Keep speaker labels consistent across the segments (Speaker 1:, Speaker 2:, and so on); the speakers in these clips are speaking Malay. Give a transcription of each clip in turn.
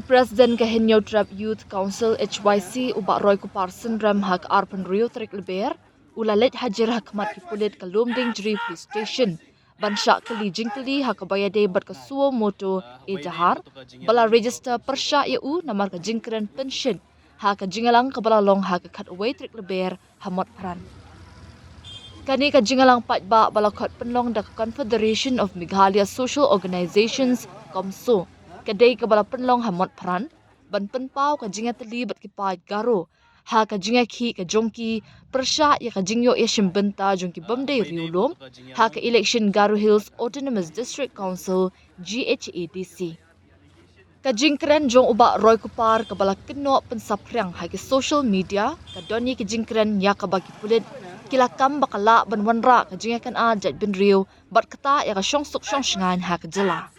Speaker 1: Presiden Kehenyo Trap Youth Council HYC ubak Roy Kuparsen Ram hak Arpan Rio Trik Leber ulalet hajar hakmat kipulit kalumding jeri police station bansyak keli jingkeli hak bayade bat kesuo moto jahar bala register persya EU namar ke jingkeren pension hak jingalang kebala long hak kat away Trik Leber hamot peran. Kani ka jingalang patba bala kot penlong da Confederation of Meghalaya Social Organizations KOMSO kadai ka bala penlong hamot peran ban penpau ka jinga teli bat kipai garo ha ka jinga ki ka jongki persya ya ka jingyo ya shimbenta jongki bamdai riulom ha ka election Garo Hills Autonomous District Council GHADC ka jingkren jong uba Roy Kupar ka bala keno pensaprang ha ka social media ka doni ka jingkren ya ka bagi pulit kilakam bakala ban wanra ka jinga kan a jat bin riu bat kata ya ka syong suk syong shingan ha ka jela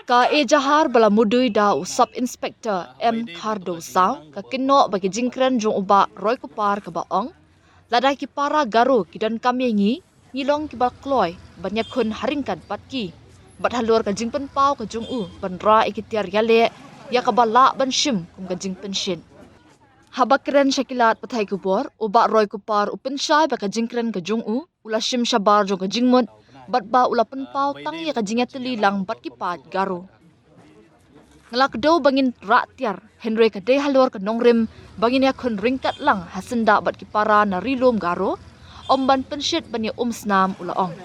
Speaker 1: ka jahar bala mudui da Sub Inspector M Cardo Sao ka kino bagi jingkren jong uba Roy Kupar ka baong lada ki para garo ki dan kamyengi ngilong ki bakloy banyak kun haringkat batki bat halur ka jingpen pau ka jong u banra ikitiar yale ya ka bala ban shim kum ka jingpen shin habakren shakilat pathai kubor uba Roy Kupar upen shai ba ka jingkren ka jong u ula shim shabar jong ka jingmut bat ba ula penpau tang ya ka jingat telilang bat kipat garo. Ngelak do bangin rak tiar Henry ka day halor ka nongrim bangin ya kun ringkat lang hasenda bat kipara na rilom garo omban pensyit banya snam ula ong.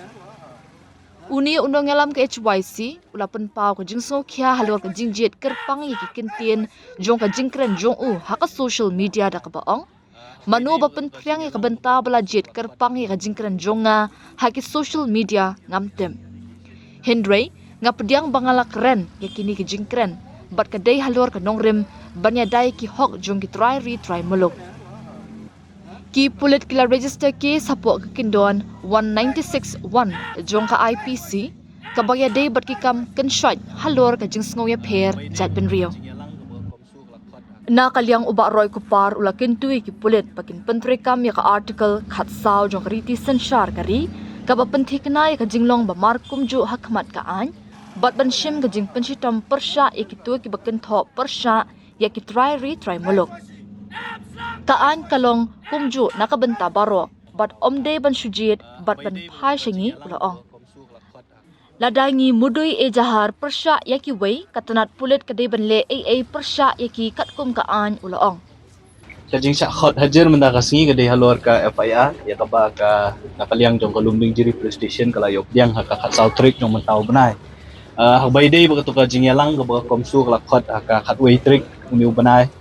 Speaker 1: Uni undong ngalam ka HYC ula penpau ka jingso kia halor ka jingjit kerpang ya kikintin jong ka jingkren jong u haka social media da ka baong. Manu bapen priang ya kabenta bala jet kerpang ya kajingkren jonga haki social media ngamtem. Henry ngapediang bangala keren ya kini kajingkren bat kadai halor ka nongrim banya dai ki hok jong ki try muluk. Ki pulit kila register ke sapok ke kindon 196-1 jong ka IPC kabaya dai bat ki kam kensyat halor ka jing sngow ya per jat ben rio. Na kaliang uba Roy Kupar ula kintui ki pulit pakin pentrikam ya ka artikel khatsau jong kariti sensyar kari ka bapenthikna ya ka jinglong ba markum ju hakmat ka an bat ban shim ka jing penshitam persya ya ki tu ki bakin tho persya ya ki try muluk ka an kalong kumju nakabenta baro bat omde ban sujit bat ban phai shingi ula ong ladangi mudui jahar persya yaki wei katanat pulit kadai banle persya yaki katkum ka an ulaong
Speaker 2: kajing syak khot hajar menda kasingi kadai halor ka FIR ya ka ba ka nakaliang jong kalumding jiri police station kalayok diang haka khat sautrik jong mentau benai hak baidei ba ka jing yalang ka ba komsu kala khot haka khat wei trik uniu benai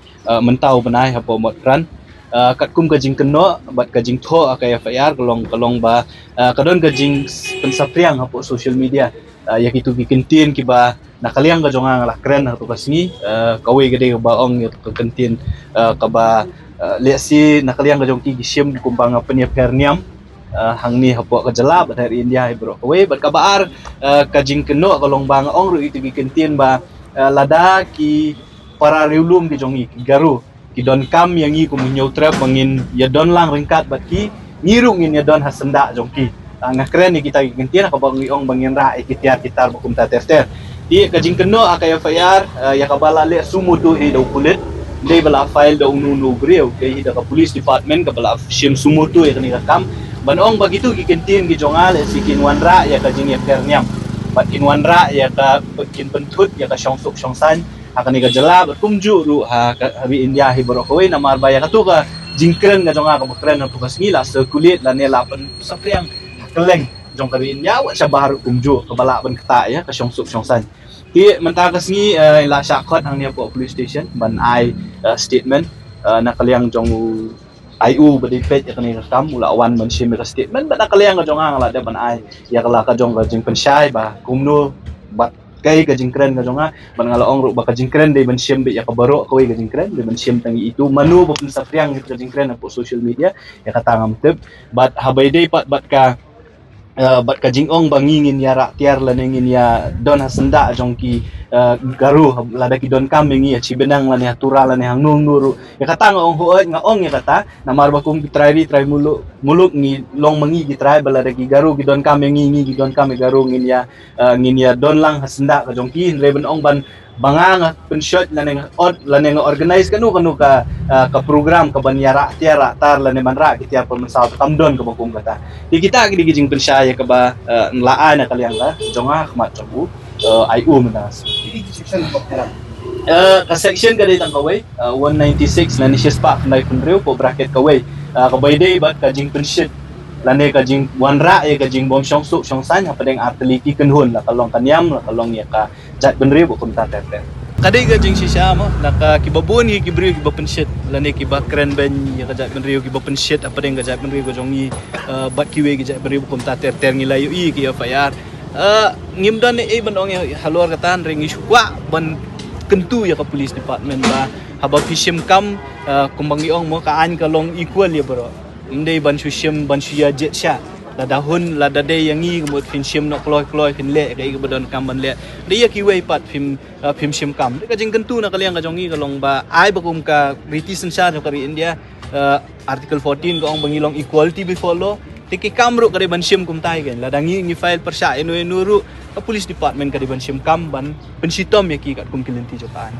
Speaker 2: mentau benai hapo mot kran katkum kajing keno bat kajing tho aka FIR kalong ba kadon kajing pensapriang hapo social media ya kitu bikintin ki ba nakaliang ka jonga ngala kren hato kasni kawe gede ka baong ya ka kentin ka ba lesi nakaliang ka jong ki sim kumpang apnya perniam hangni hapo ka jala bat hari India bro kawe bat ka baar kajing keno kalong bang ong ru itu bikintin ba lada ki para riulum ki jongi ki garu ki don kam yang i kumunyo trap bangin ya don lang ringkat bat ki ngirungin ya don hasenda jongki ngakren ni kita gentian ka bangi ong bangin ra ikitiar kitar bakum ta terter di kajing keno aka FIR ya ka bala le sumudu i do kulit dei bala file do unu breu dei da ka police department ka bala shim sumudu ya kani kam ban ong bagitu ki gentian ki jongal sikin wanra ya kajing ya perniam bat in wanra ya ka pekin pentut ya ka syongsuk syongsan akan ni jela berkumju ru ha habi India hi borokowe namar baya katu ka jingkren ga jonga ka bakren tu kasngila sekulit la nela pen sapriang keleng jong kabi India wa sabar kumju ka bala ban kata ya ka syongsuk syongsan ki menta kasngi la syakot hang ni po police station ban ai statement na kaliang jong IU bedipet ya kani kam mula awan man shim ka statement ban kaliang ga jonga ngala de ban ai ya kala ka jong ga jing pensyai ba kumnu bat kai ka jingkren ka jonga ban ngala ong ru ba ka jingkren de ban shim be ya ka baro ka ka jingkren de ban shim tangi itu manu ba pun sapriang ka jingkren po social media ya ka tangam tep bat habay day bat ka bat ka jingong bangingin ya rakyat lanengin ya don hasenda jongki garu lada ki don kambing ya cibenang lane hatura lane hangnung nuru ya kata ngong hoet ngaong ya kata namar bakum trai muluk muluk ngi long mangi ki trai balada ki garu ki don kambing ngi ki don kambing garu ngin ya don lang hasenda ka jongki reben ong ban banganga penshot laneng organize kanu ka program ka banyara tiara tar lane manra ki tiap pemensal tamdon ka bakum kata di kita gidi gijing percaya ke ba laan na kaliang la jonga khmat chabu IU menas ka section ka ditang kaway 196 na nisya spa nai punreu po bracket kaway kabay day bat ka jing penshit lane ka jing wanra ya ka jing bom syong su syong san ha padeng arteliki kenhun la kalong kanyam la kalong ya ka jat benreu po kunta tete kadai ka jing sisya mo naka kibabun ki kibriu ki bapenshit lane ki ba kren ben ya ka jat benreu ki bapenshit apa deng ka jat benreu ko jongi bat kiwe ki jat benreu ko kunta ter ngilayu i ki ya fayar ngimdan e ban ong halor katan ring iswa ban kentu ya ka police department ba haba fishim kam kumbangi ong mo ka an kalong equal ya bro indai ban sushim ban suya jet sha la dahun la dade yangi kemut fin shim nok kloi fin le kai ke badon kam ban le dia ki wei pat film shim kam ka jing kentu na kaliang ka jongi kalong ba ai bakum ka British sensar ka ri India article 14 ko ong bangilong equality before law tiki kamru ka ban shim kum tai gen la dangi ngi file persya enu nuru ka police department ka ban shim kam ban pensitom ya ki kat kum kilinti jokan